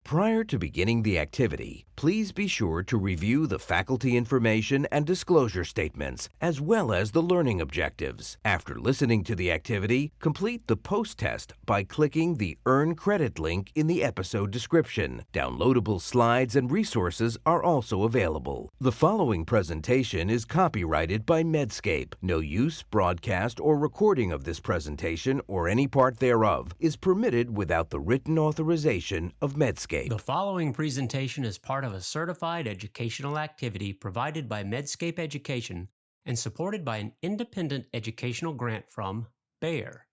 Prior to beginning the activity, please be sure to review the faculty information and disclosure statements, as well as the learning objectives. After listening to the activity, complete the post-test by clicking the Earn Credit link in the episode description. Downloadable slides and resources are also available. The following presentation is copyrighted by Medscape. No use, broadcast, or recording of this presentation or any part thereof is permitted without the written authorization of Medscape. The following presentation is part of a certified educational activity provided by Medscape Education and supported by an independent educational grant from Bayer.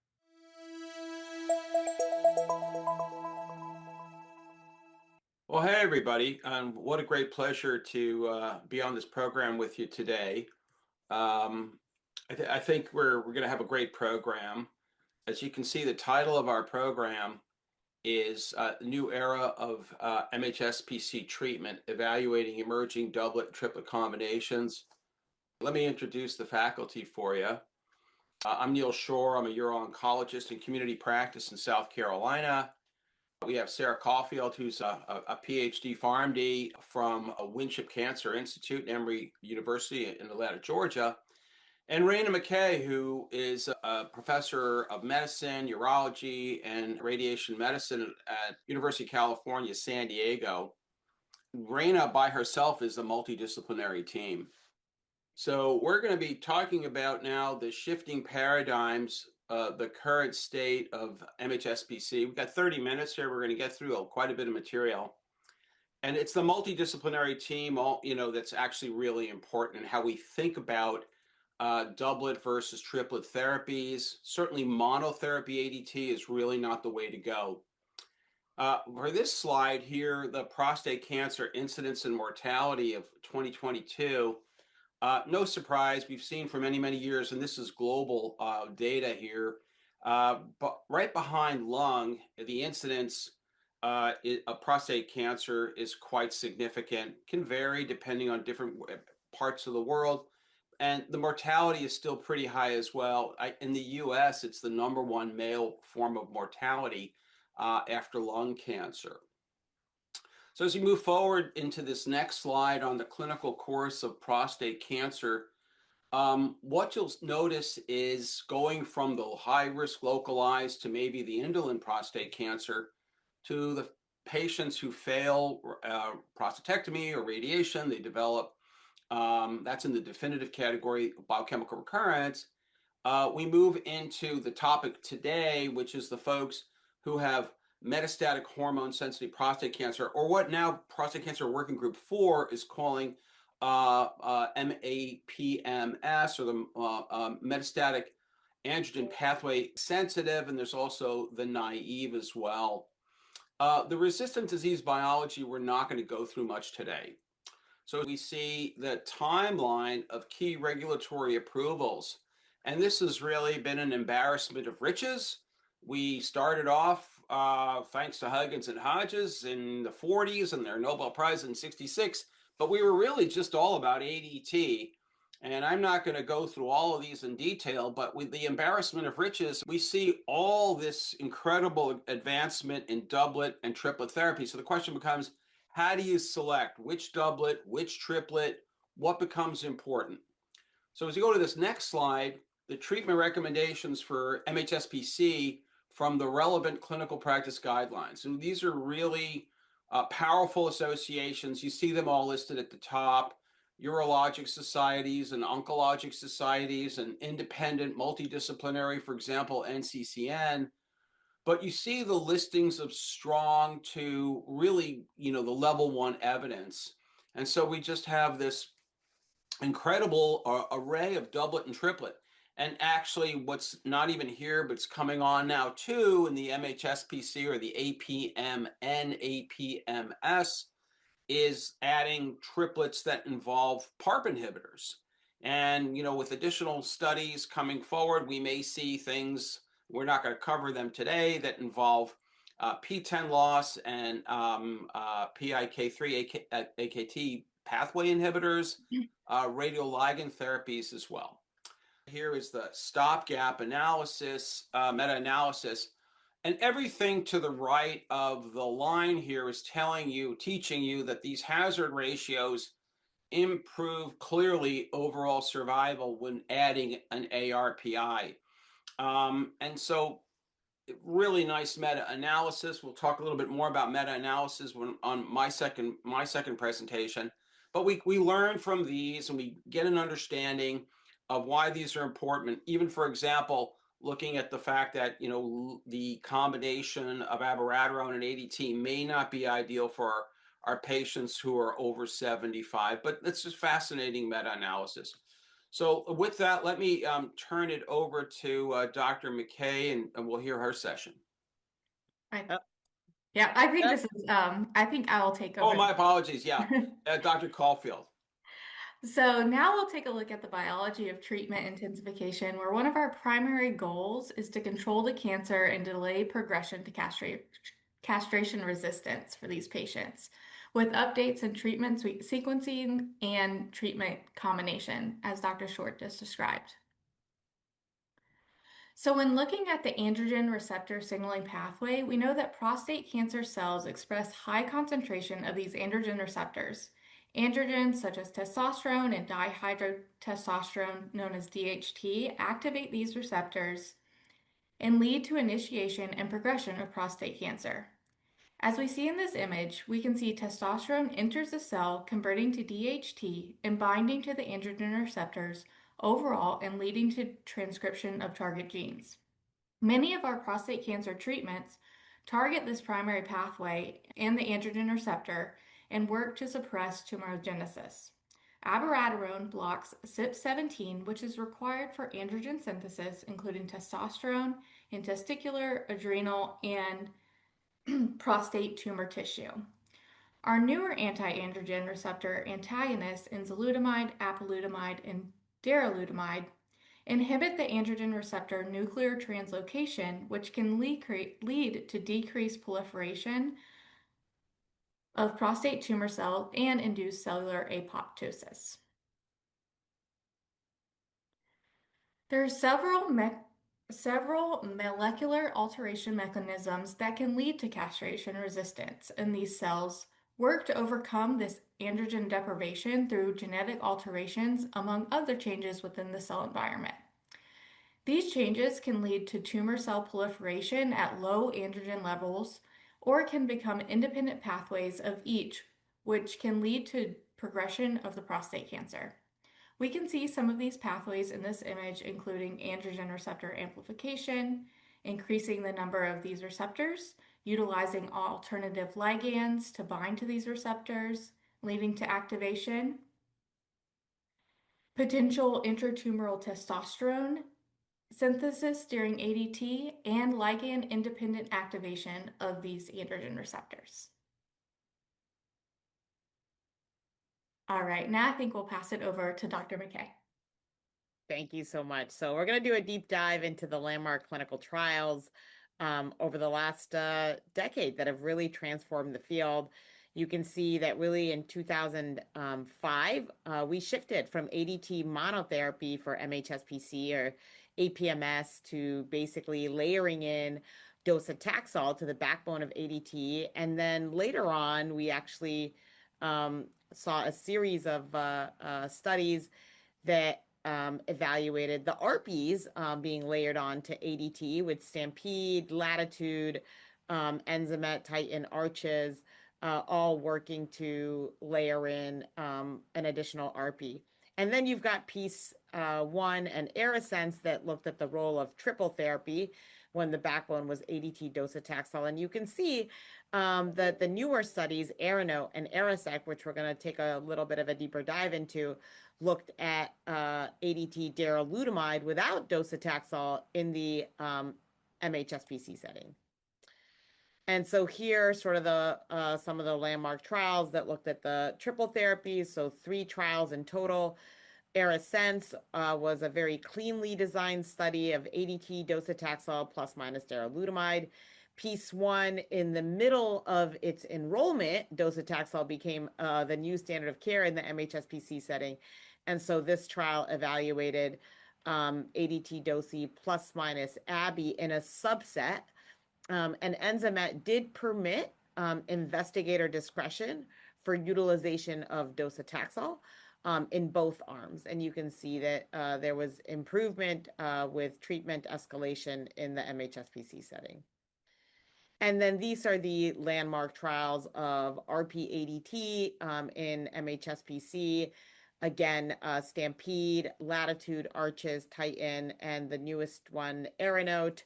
Well, hey, everybody. What a great pleasure to be on this program with you today. I think we're going to have a great program. As you can see, the title of our program is New Era of mHSPC Treatment, Evaluating Emerging Doublet Triplet Combinations. Let me introduce the faculty for you. I'm Neil Shore. I'm a uro-oncologist in community practice in South Carolina. We have Sarah Caulfield, who's a PhD PharmD from Winship Cancer Institute at Emory University in Atlanta, Georgia. And Raina McKay, who is a professor of medicine, urology, and radiation medicine at University of California, San Diego. Raina by herself is a multidisciplinary team. So we're going to be talking about now the shifting paradigms, the current state of mHSPC. We've got 30 minutes here. We're going to get through quite a bit of material. And it's the multidisciplinary team, that's actually really important in how we think about doublet versus triplet therapies. Certainly monotherapy ADT is really not the way to go. For this slide here, the prostate cancer incidence and mortality of 2022, no surprise, we've seen for many, many years, and this is global data here, but right behind lung, the incidence of prostate cancer is quite significant, can vary depending on different parts of the world. And the mortality is still pretty high as well. In the US, it's the #1 male form of mortality after lung cancer. So as we move forward into this next slide on the clinical course of prostate cancer, what you'll notice is going from the high-risk localized to maybe the indolent prostate cancer to the patients who fail prostatectomy or radiation, they develop that's in the definitive category of biochemical recurrence. We move into the topic today, which is the folks who have metastatic hormone-sensitive prostate cancer, or what now Prostate Cancer Working Group 4 is calling MAPMS, or the metastatic androgen pathway sensitive, and there's also the naive as well. The resistant disease biology, we're not going to go through much today. So we see the timeline of key regulatory approvals, and this has really been an embarrassment of riches. We started off, thanks to Huggins and Hodges in the 40s and their Nobel Prize in 66, but we were really just all about ADT. And I'm not going to go through all of these in detail, but with the embarrassment of riches, we see all this incredible advancement in doublet and triplet therapy. So the question becomes, how do you select which doublet, which triplet, what becomes important? So as you go to this next slide, the treatment recommendations for mHSPC from the relevant clinical practice guidelines. And these are really powerful associations. You see them all listed at the top: urologic societies and oncologic societies and independent multidisciplinary, for example, NCCN. But you see the listings of strong to really, the level 1 evidence. And so we just have this incredible array of doublet and triplet. And actually, what's not even here, but it's coming on now too in the mHSPC or the APMN-APMS, is adding triplets that involve PARP inhibitors. And, with additional studies coming forward, we may see things, we're not going to cover them today, that involve PTEN loss and PIK3 AKT pathway inhibitors, radioligand therapies as well. Here is the stopgap analysis, meta-analysis, And everything to the right of the line here is teaching you that these hazard ratios improve clearly overall survival when adding an ARPI. And so really nice meta-analysis. We'll talk a little bit more about meta-analysis on my second presentation. But we learn from these and we get an understanding of why these are important. Even for example, looking at the fact that the combination of abiraterone and ADT may not be ideal for our patients who are over 75. But it's just fascinating meta-analysis. So with that, let me turn it over to Dr. McKay, and we'll hear her session. I, Oh, yeah, I think oh, this is, I think I will take Oh, over. my apologies. Yeah, Dr. Caulfield. So now we'll take a look at the biology of treatment intensification, where one of our primary goals is to control the cancer and delay progression to castration resistance for these patients, with updates in treatment sequencing and treatment combination, as Dr. Short just described. So when looking at the androgen receptor signaling pathway, we know that prostate cancer cells express high concentration of these androgen receptors. Androgens such as testosterone and dihydrotestosterone, known as DHT, activate these receptors and lead to initiation and progression of prostate cancer. As we see in this image, we can see testosterone enters the cell, converting to DHT and binding to the androgen receptors overall and leading to transcription of target genes. Many of our prostate cancer treatments target this primary pathway and the androgen receptor and work to suppress tumorigenesis. Abiraterone blocks CYP17, which is required for androgen synthesis, including testosterone in testicular, adrenal, and prostate tumor tissue. Our newer anti-androgen receptor antagonists, enzalutamide, apalutamide, and darolutamide, inhibit the androgen receptor nuclear translocation, which can lead to decreased proliferation of prostate tumor cells and induce cellular apoptosis. There are several molecular alteration mechanisms that can lead to castration resistance, and these cells work to overcome this androgen deprivation through genetic alterations, among other changes within the cell environment. These changes can lead to tumor cell proliferation at low androgen levels, or can become independent pathways of each, which can lead to progression of the prostate cancer. We can see some of these pathways in this image, including androgen receptor amplification, increasing the number of these receptors, utilizing alternative ligands to bind to these receptors, leading to activation, potential intratumoral testosterone synthesis during ADT, and ligand-independent activation of these androgen receptors. All right, now I think we'll pass it over to Dr. McKay. thank you so much. So we're going to do a deep dive into the landmark clinical trials over the last decade that have really transformed the field. You can see that really in 2005, we shifted from ADT monotherapy for mHSPC or APMS to basically layering in docetaxel to the backbone of ADT. And then later on, we actually saw a series of studies that evaluated the ARPs being layered on to ADT with Stampede, Latitude, Enzamet, Titan, Arches, all working to layer in an additional ARPI. And then you've got Piece 1 and ARASense that looked at the role of triple therapy when the backbone was ADT docetaxel. And you can see that the newer studies, ARANOTE and ARASEC, which we're going to take a little bit of a deeper dive into, looked at ADT darolutamide without docetaxel in the mHSPC setting. And so here, sort of the some of the landmark trials that looked at the triple therapies. So 3 trials in total. ARASense was a very cleanly designed study of ADT docetaxel plus minus darolutamide. Piece 1, in the middle of its enrollment, docetaxel became the new standard of care in the mHSPC setting. And so this trial evaluated ADT dosi plus minus ABI in a subset And Enzamet did permit investigator discretion for utilization of docetaxel in both arms. And you can see that there was improvement with treatment escalation in the mHSPC setting. And then these are the landmark trials of RP-ADT in mHSPC. Again, Stampede, Latitude, Arches, Titan, and the newest one, Aeronaut.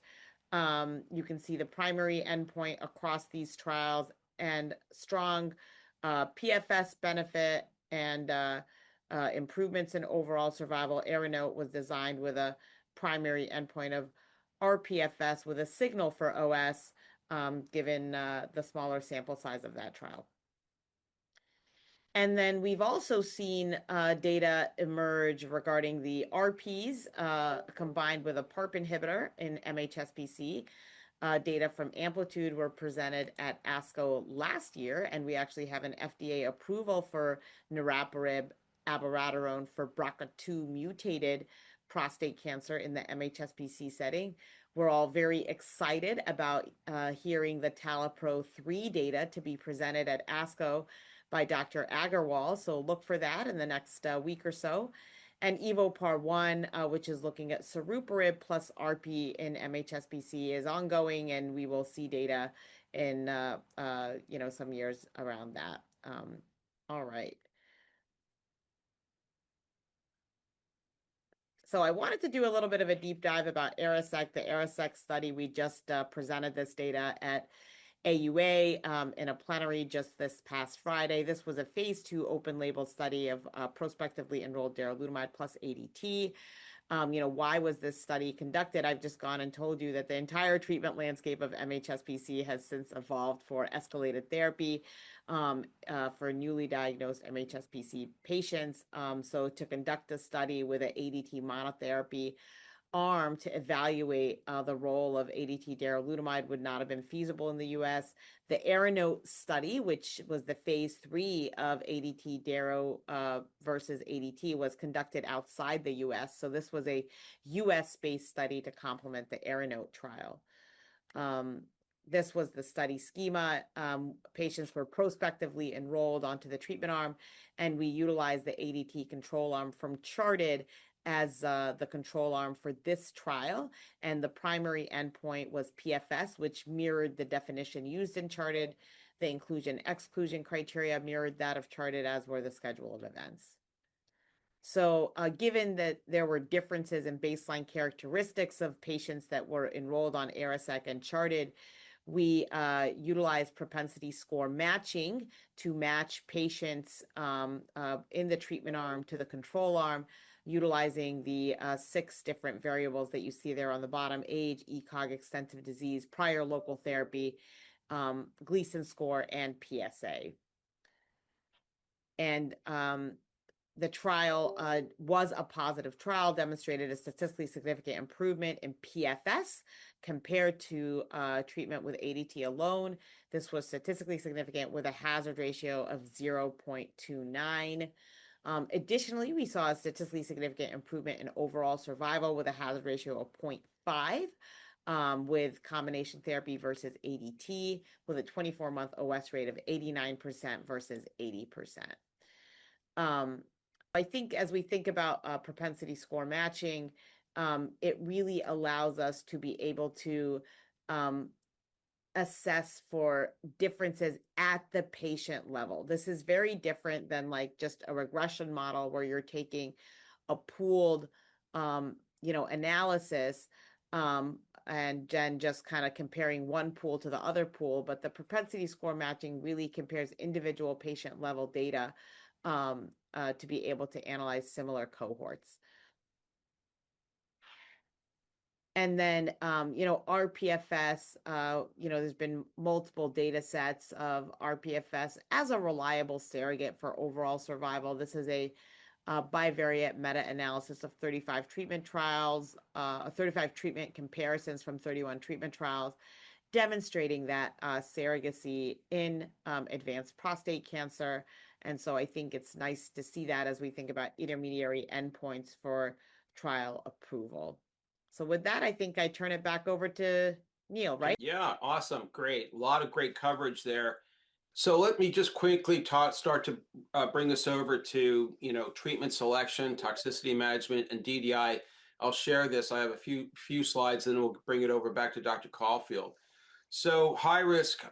You can see the primary endpoint across these trials and strong PFS benefit and improvements in overall survival. Aeronaut was designed with a primary endpoint of rPFS with a signal for OS, given the smaller sample size of that trial. And then we've also seen data emerge regarding the RPs combined with a PARP inhibitor in mHSPC. Data from Amplitude were presented at ASCO last year, and we actually have an FDA approval for niraparib abiraterone for BRCA2 mutated prostate cancer in the mHSPC setting. We're all very excited about hearing the TALAPRO-3 data to be presented at ASCO by Dr. Agarwal, so look for that in the next week or so. And EvoPAR-1, which is looking at saruparib plus RP in mHSPC, is ongoing, and we will see data in some years around that. All right. So I wanted to do a little bit of a deep dive about ARISEC, the ARISEC study. We just presented this data at AUA in a plenary just this past Friday. This was a phase 2 open label study of prospectively enrolled darolutamide plus ADT. Why was this study conducted? I've just gone and told you that the entire treatment landscape of mHSPC has since evolved for escalated therapy for newly diagnosed mHSPC patients. So to conduct a study with an ADT monotherapy arm to evaluate the role of ADT darolutamide would not have been feasible in the US. The Aeronaut study, which was the phase 3 of ADT daro versus ADT, was conducted outside the US. So this was a US-based study to complement the Aeronaut trial. This was the study schema. Patients were prospectively enrolled onto the treatment arm, and we utilized the ADT control arm from Charted as the control arm for this trial. And the primary endpoint was PFS, which mirrored the definition used in Charted. The inclusion-exclusion criteria mirrored that of Charted, as were the schedule of events. So given that there were differences in baseline characteristics of patients that were enrolled on ARISEC and Charted, we utilized propensity score matching to match patients in the treatment arm to the control arm, utilizing the 6 different variables that you see there on the bottom: age, ECOG, extensive disease, prior local therapy, Gleason score, and PSA. And the trial was a positive trial, demonstrated a statistically significant improvement in PFS compared to treatment with ADT alone. This was statistically significant with a hazard ratio of 0.29. Additionally, we saw a statistically significant improvement in overall survival with a hazard ratio of 0.5 with combination therapy versus ADT, with a 24-month OS rate of 89% versus 80%. I think as we think about propensity score matching, it really allows us to be able to assess for differences at the patient level. This is very different than like just a regression model where you're taking a pooled, analysis and then just kind of comparing one pool to the other pool. But the propensity score matching really compares individual patient level data to be able to analyze similar cohorts. And then, rPFS, there's been multiple data sets of rPFS as a reliable surrogate for overall survival. This is a bivariate meta-analysis of 35 treatment trials, 35 treatment comparisons from 31 treatment trials, demonstrating that surrogacy in advanced prostate cancer. And so I think it's nice to see that as we think about intermediary endpoints for trial approval. So with that, I think I turn it back over to Neil, right? Yeah, awesome. Great. A lot of great coverage there. So let me just quickly start to bring this over to, treatment selection, toxicity management, and DDI. I'll share this. I have a few slides, and then we'll bring it over back to Dr. Caulfield. So high risk,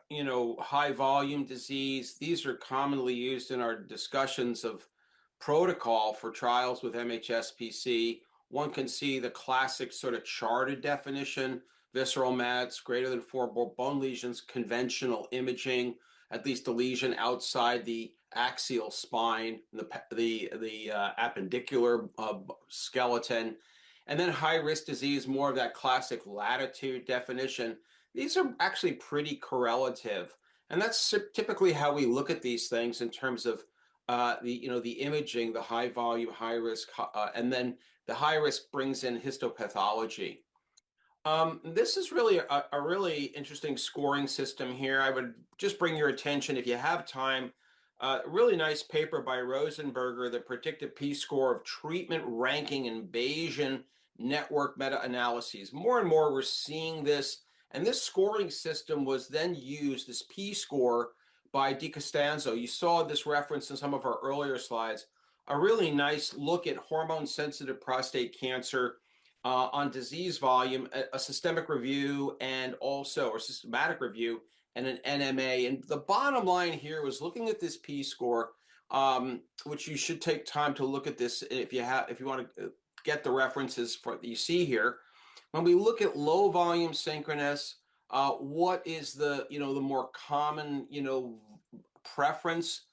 high volume disease, these are commonly used in our discussions of protocol for trials with mHSPC. One can see the classic sort of charted definition: visceral mets, greater than 4 bone lesions, conventional imaging, at least a lesion outside the axial spine, the appendicular skeleton, and then high risk disease, more of that classic latitude definition. These are actually pretty correlative, and that's typically how we look at these things in terms of the imaging, the high volume, high risk, and then the high risk brings in histopathology. This is really a really interesting scoring system here. I would just bring your attention, if you have time, a really nice paper by Rosenberger, the predictive P-score of treatment ranking in Bayesian network meta-analyses. More and more we're seeing this, and this scoring system was then used, this P-score, by DiCostanzo. You saw this reference in some of our earlier slides. A really nice look at hormone-sensitive prostate cancer on disease volume, a systemic review, and also a systematic review, and an NMA. And the bottom line here was looking at this P-score, which you should take time to look at this if you want to get the references that you see here. When we look at low volume synchronous, what is the more common preference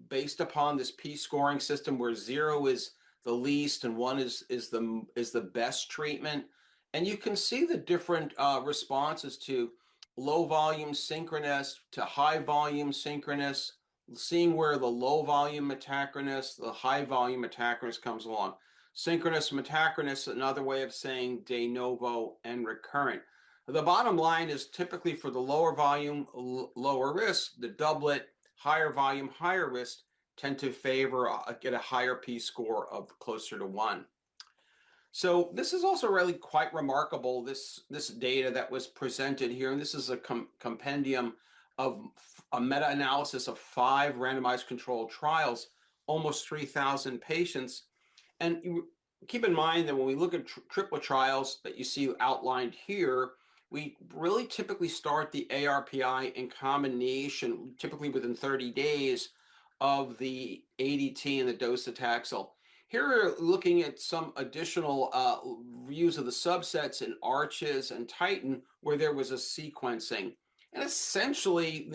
based upon this P scoring system, where 0 is the least and 1 is the best treatment. And you can see the different responses to low volume synchronous to high volume synchronous, seeing where the low volume metachronous, the high volume metachronous comes along. Synchronous metachronous, another way of saying de novo and recurrent. The bottom line is typically for the lower volume, lower risk, the doublet, higher volume, higher risk, tend to favor get a higher P-score of closer to 1. So this is also really quite remarkable, this data that was presented here, and this is a compendium of a meta-analysis of 5 randomized controlled trials, almost 3,000 patients. And keep in mind that when we look at triplet trials that you see outlined here, we really typically start the ARPI in combination, typically within 30 days, of the ADT and the docetaxel. Here we're looking at some additional views of the subsets in Arches and Titan, where there was a sequencing. And essentially,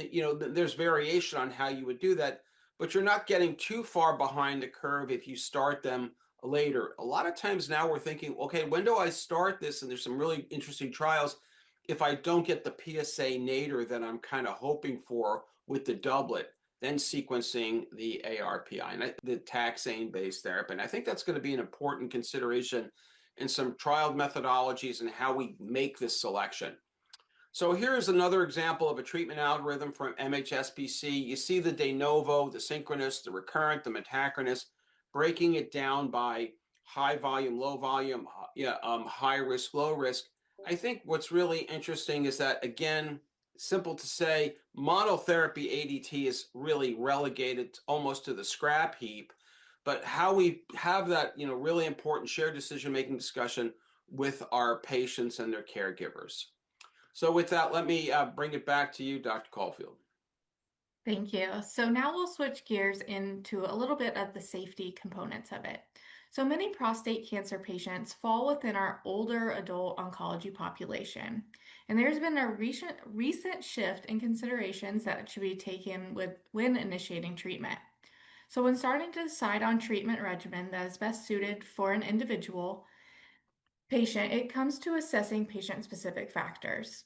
there's variation on how you would do that, but you're not getting too far behind the curve if you start them later. A lot of times now we're thinking, okay, when do I start this? And there's some really interesting trials. If I don't get the PSA nadir that I'm kind of hoping for with the doublet, then sequencing the ARPI and the taxane-based therapy. And I think that's going to be an important consideration in some trial methodologies and how we make this selection. So here's another example of a treatment algorithm from mHSPC. You see the de novo, the synchronous, the recurrent, the metachronous, breaking it down by high volume, low volume, high risk, low risk. I think what's really interesting is that, again, simple to say, monotherapy ADT is really relegated almost to the scrap heap, but how we have that, really important shared decision-making discussion with our patients and their caregivers. So with that, let me bring it back to you, Dr. Caulfield. Thank you. So now we'll switch gears into a little bit of the safety components of it. So many prostate cancer patients fall within our older adult oncology population. And there's been a recent shift in considerations that should be taken when initiating treatment. So when starting to decide on treatment regimen that is best suited for an individual patient, it comes to assessing patient-specific factors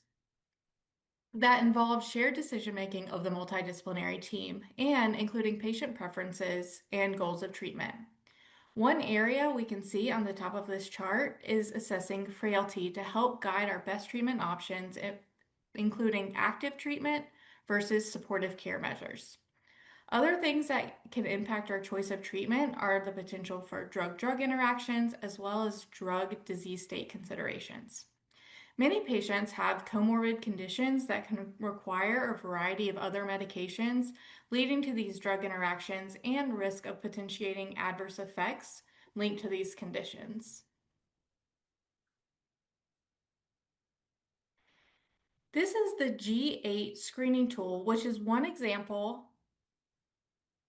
that involve shared decision-making of the multidisciplinary team and including patient preferences and goals of treatment. One area we can see on the top of this chart is assessing frailty to help guide our best treatment options, including active treatment versus supportive care measures. Other things that can impact our choice of treatment are the potential for drug-drug interactions as well as drug disease state considerations. Many patients have comorbid conditions that can require a variety of other medications, leading to these drug interactions and risk of potentiating adverse effects linked to these conditions. This is the G8 screening tool, which is one example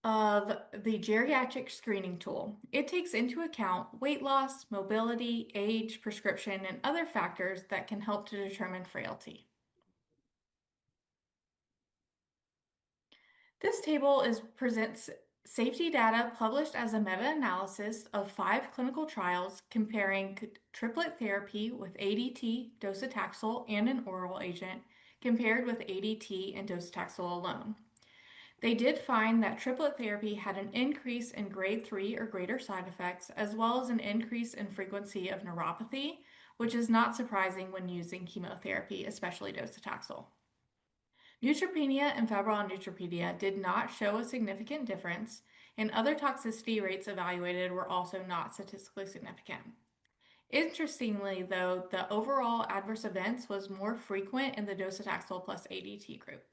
of the geriatric screening tool. It takes into account weight loss, mobility, age, prescription, and other factors that can help to determine frailty. This table presents safety data published as a meta-analysis of 5 clinical trials comparing triplet therapy with ADT, docetaxel, and an oral agent compared with ADT and docetaxel alone. They did find that triplet therapy had an increase in grade 3 or greater side effects, as well as an increase in frequency of neuropathy, which is not surprising when using chemotherapy, especially docetaxel. Neutropenia and febrile neutropenia did not show a significant difference, and other toxicity rates evaluated were also not statistically significant. Interestingly, though, the overall adverse events was more frequent in the docetaxel plus ADT group.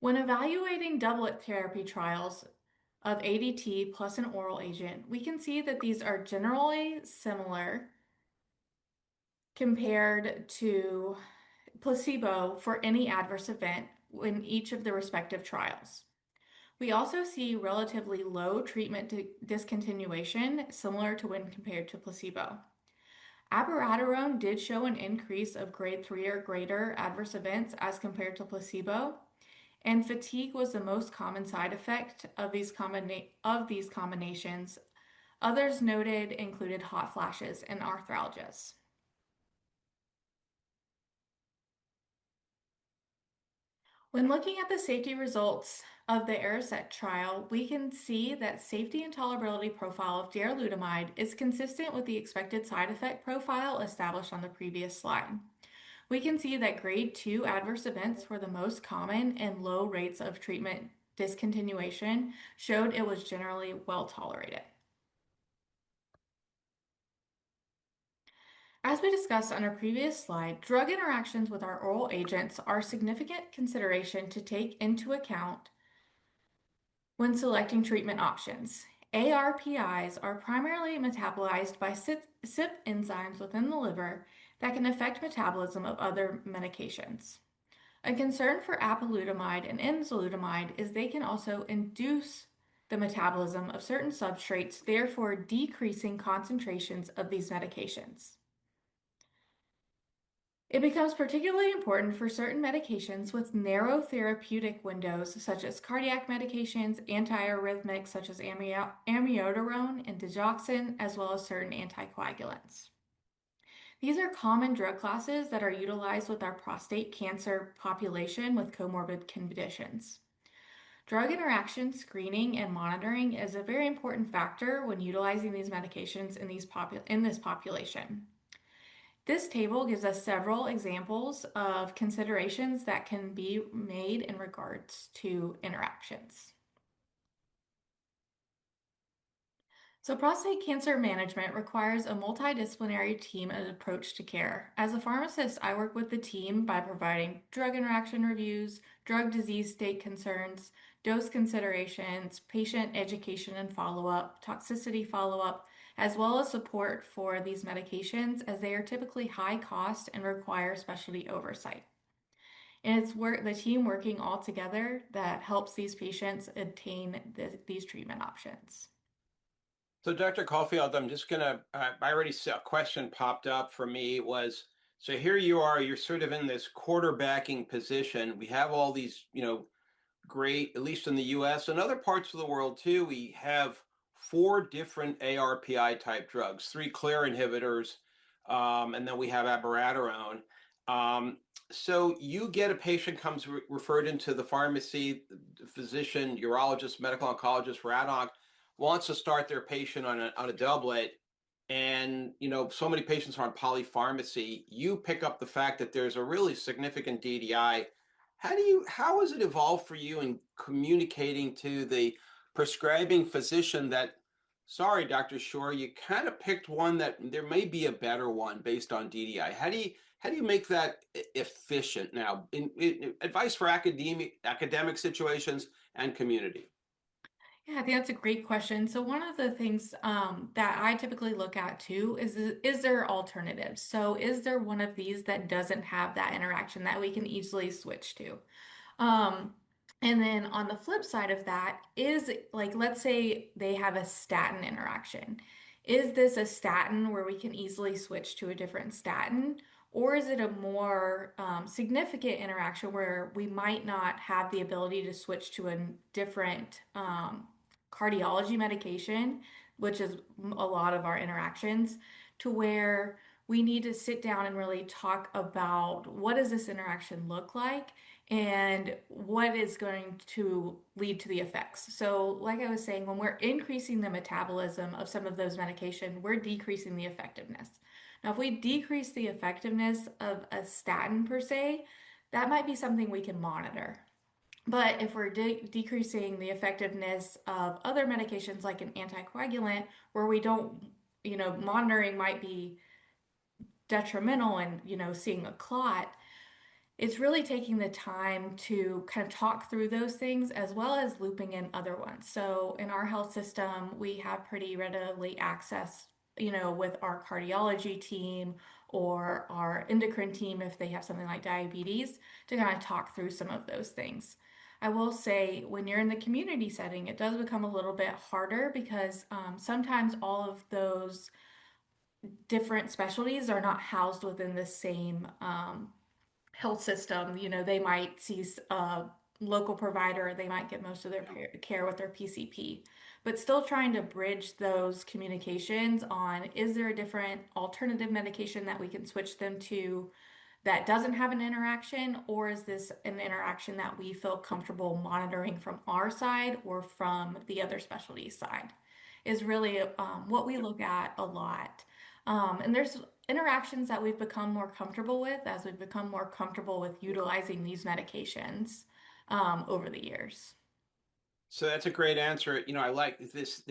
When evaluating doublet therapy trials of ADT plus an oral agent, we can see that these are generally similar compared to placebo for any adverse event in each of the respective trials. We also see relatively low treatment discontinuation, similar to when compared to placebo. Abiraterone did show an increase of grade 3 or greater adverse events as compared to placebo, and fatigue was the most common side effect of these combinations. Others noted included hot flashes and arthralgias. When looking at the safety results of the ARISET trial, we can see that safety and tolerability profile of darolutamide is consistent with the expected side effect profile established on the previous slide. We can see that grade 2 adverse events were the most common, and low rates of treatment discontinuation showed it was generally well tolerated. As we discussed on our previous slide, drug interactions with our oral agents are significant consideration to take into account when selecting treatment options. ARPIs are primarily metabolized by CYP enzymes within the liver that can affect metabolism of other medications. A concern for apalutamide and enzalutamide is they can also induce the metabolism of certain substrates, therefore decreasing concentrations of these medications. It becomes particularly important for certain medications with narrow therapeutic windows, such as cardiac medications, antiarrhythmics such as amiodarone and digoxin, as well as certain anticoagulants. These are common drug classes that are utilized with our prostate cancer population with comorbid conditions. Drug interaction screening and monitoring is a very important factor when utilizing these medications in this population. This table gives us several examples of considerations that can be made in regards to interactions. So prostate cancer management requires a multidisciplinary team and approach to care. As a pharmacist, I work with the team by providing drug interaction reviews, drug disease state concerns, dose considerations, patient education and follow-up, toxicity follow-up, as well as support for these medications as they are typically high cost and require specialty oversight. And it's the team working all together that helps these patients obtain these treatment options. So Dr. Caulfield, I'm just gonna, I already saw a question popped up for me was, so here you are, you're sort of in this quarterbacking position. We have all these, great, at least in the US and other parts of the world too, we have 4 different ARPI type drugs, 3 clear inhibitors, and then we have abiraterone. So you get a patient comes referred into the pharmacy, the physician, urologist, medical oncologist, rad onc, wants to start their patient on a doublet, and so many patients are on polypharmacy. You pick up the fact that there's a really significant DDI. How has it evolved for you in communicating to the prescribing physician that Sorry, Dr. Shore, you kind of picked one that there may be a better one based on DDI. How do you make that efficient now? Advice for academic situations and community. Yeah, I think that's a great question. So one of the things that I typically look at too is there alternatives? So is there one of these that doesn't have that interaction that we can easily switch to? Um, and then on the flip side of that is like, let's say they have a statin interaction. Is this a statin where we can easily switch to a different statin? Or is it a more significant interaction where we might not have the ability to switch to a different cardiology medication, which is a lot of our interactions, to where we need to sit down and really talk about what does this interaction look like and what is going to lead to the effects. So, like I was saying, when we're increasing the metabolism of some of those medications, we're decreasing the effectiveness. Now, if we decrease the effectiveness of a statin per se, that might be something we can monitor. But if we're decreasing the effectiveness of other medications like an anticoagulant, where we don't, monitoring might be detrimental and, seeing a clot, it's really taking the time to kind of talk through those things as well as looping in other ones. So in our health system, we have pretty readily access, with our cardiology team or our endocrine team if they have something like diabetes to kind of talk through some of those things. I will say when you're in the community setting, it does become a little bit harder because sometimes all of those different specialties are not housed within the same health system. They might see a local provider, they might get most of their care with their PCP, but still trying to bridge those communications on is there a different alternative medication that we can switch them to that doesn't have an interaction, or is this an interaction that we feel comfortable monitoring from our side or from the other specialty side is really what we look at a lot. And there's interactions that we've become more comfortable with as we've become more comfortable with utilizing these medications over the years. So that's a great answer. I like this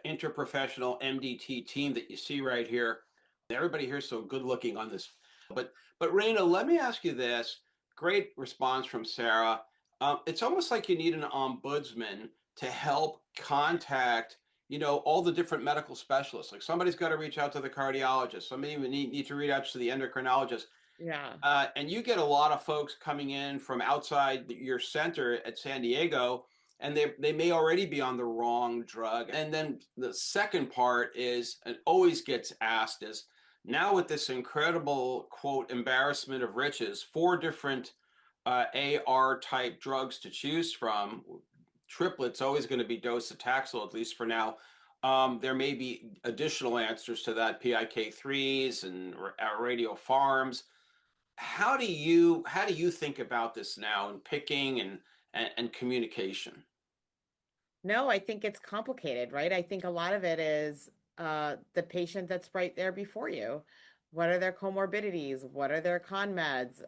interprofessional MDT team that you see right here. Everybody here is so good looking on this. But Raina, let me ask you this. Great response from Sarah. It's almost like you need an ombudsman to help contact, all the different medical specialists. Like somebody's got to reach out to the cardiologist. Somebody even need to reach out to the endocrinologist. Yeah. And you get a lot of folks coming in from outside your center at San Diego, and they may already be on the wrong drug. And then the second part is, and always gets asked, is now with this incredible, quote, embarrassment of riches, 4 different AR type drugs to choose from. Triplet's always going to be docetaxel, at least for now. There may be additional answers to that, PIK3s and radiopharms. How do you think about this now in picking and communication? No, I think it's complicated, right? I think a lot of it is the patient that's right there before you. What are their comorbidities? What are their con meds?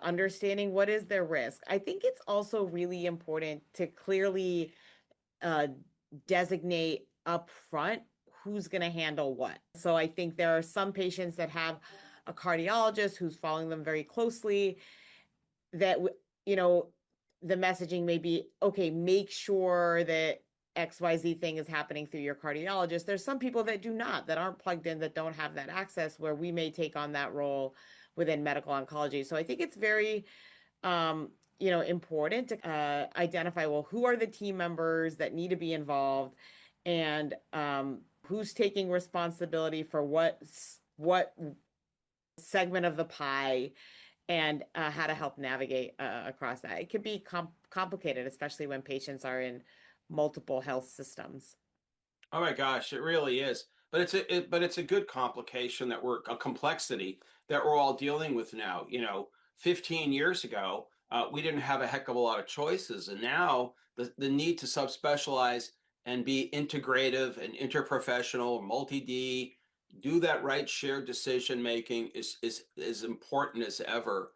Understanding what is their risk. I think it's also really important to clearly uh, designate upfront who's going to handle what. So I think there are some patients that have a cardiologist who's following them very closely that, the messaging may be, okay, make sure that XYZ thing is happening through your cardiologist. There's some people that do not, that aren't plugged in, that don't have that access, where we may take on that role within medical oncology. So I think it's very, important to identify, well, who are the team members that need to be involved, and who's taking responsibility for what segment of the pie, and how to help navigate across that. It could be complicated, especially when patients are in multiple health systems. Oh my gosh, it really is. But it's a good complication a complexity that we're all dealing with now. 15 years ago, we didn't have a heck of a lot of choices, and now the need to subspecialize and be integrative and interprofessional, multi-D, do that right shared decision making is as important as ever.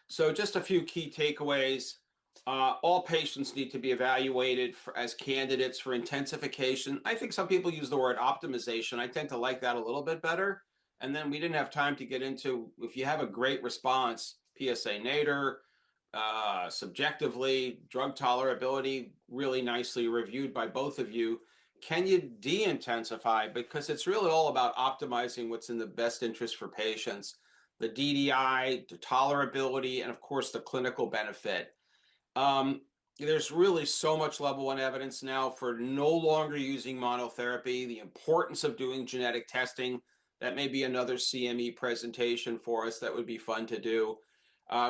So just a few key takeaways. All patients need to be evaluated as candidates for intensification. I think some people use the word optimization. I tend to like that a little bit better. And then we didn't have time to get into, if you have a great response, PSA nadir, subjectively, drug tolerability, really nicely reviewed by both of you. Can you de-intensify? Because it's really all about optimizing what's in the best interest for patients, the DDI, the tolerability, and of course the clinical benefit. Um, there's really so much level one evidence now for no longer using monotherapy, the importance of doing genetic testing. That may be another CME presentation for us that would be fun to do.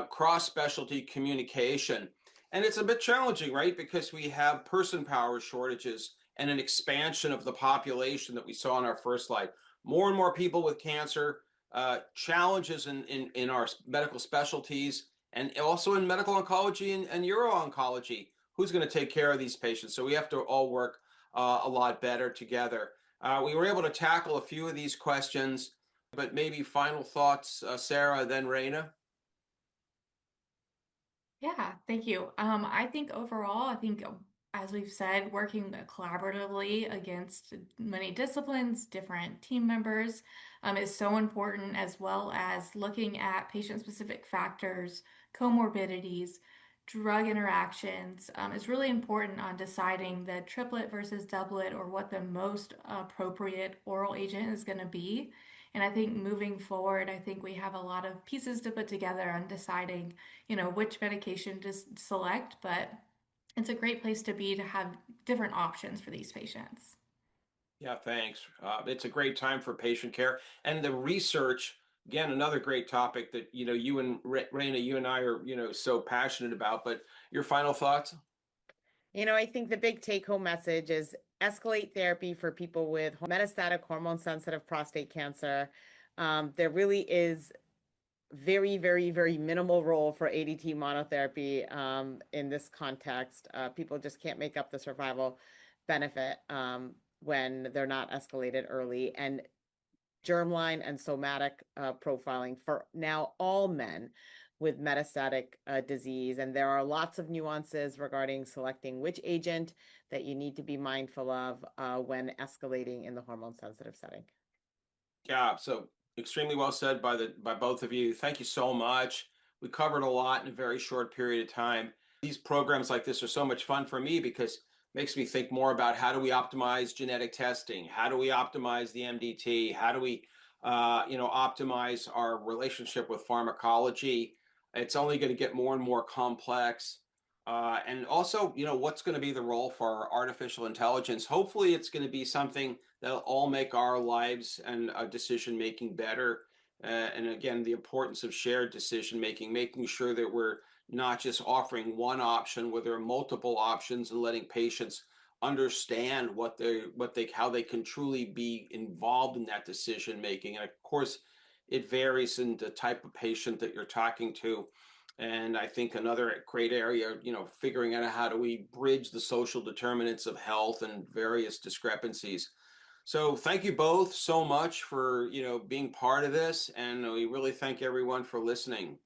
Cross-specialty communication. And it's a bit challenging, right? Because we have person power shortages and an expansion of the population that we saw in our first slide. More and more people with cancer, challenges in our medical specialties, and also in medical oncology and uro-oncology. Who's going to take care of these patients? So we have to all work a lot better together. We were able to tackle a few of these questions, but maybe final thoughts, Sarah, then Raina. Yeah, thank you. I think overall, as we've said, working collaboratively against many disciplines, different team members, is so important, as well as looking at patient-specific factors, comorbidities, drug interactions, is really important on deciding the triplet versus doublet or what the most appropriate oral agent is going to be. And I think moving forward, I think we have a lot of pieces to put together on deciding, which medication to select, but it's a great place to be to have different options for these patients. Yeah, thanks. It's a great time for patient care and the research. Again, another great topic that you and Raina, you and I are so passionate about. But your final thoughts? I think the big take-home message is escalate therapy for people with metastatic hormone-sensitive prostate cancer. There really is very, very, very minimal role for ADT monotherapy in this context. People just can't make up the survival benefit when they're not escalated early. And germline and somatic profiling for now all men with metastatic disease. And there are lots of nuances regarding selecting which agent that you need to be mindful of when escalating in the hormone-sensitive setting. Yeah, so extremely well said by both of you. Thank you so much. We covered a lot in a very short period of time. These programs like this are so much fun for me because it makes me think more about how do we optimize genetic testing? How do we optimize the MDT? How do we optimize our relationship with pharmacology? It's only going to get more and more complex. And also, what's going to be the role for artificial intelligence? Hopefully, it's going to be something that'll all make our lives and decision making better. And again, the importance of shared decision making, making sure that we're not just offering one option where there are multiple options, and letting patients understand how they can truly be involved in that decision making. And of course, it varies in the type of patient that you're talking to. And I think another great area, figuring out how do we bridge the social determinants of health and various discrepancies. So thank you both so much for, being part of this. And we really thank everyone for listening.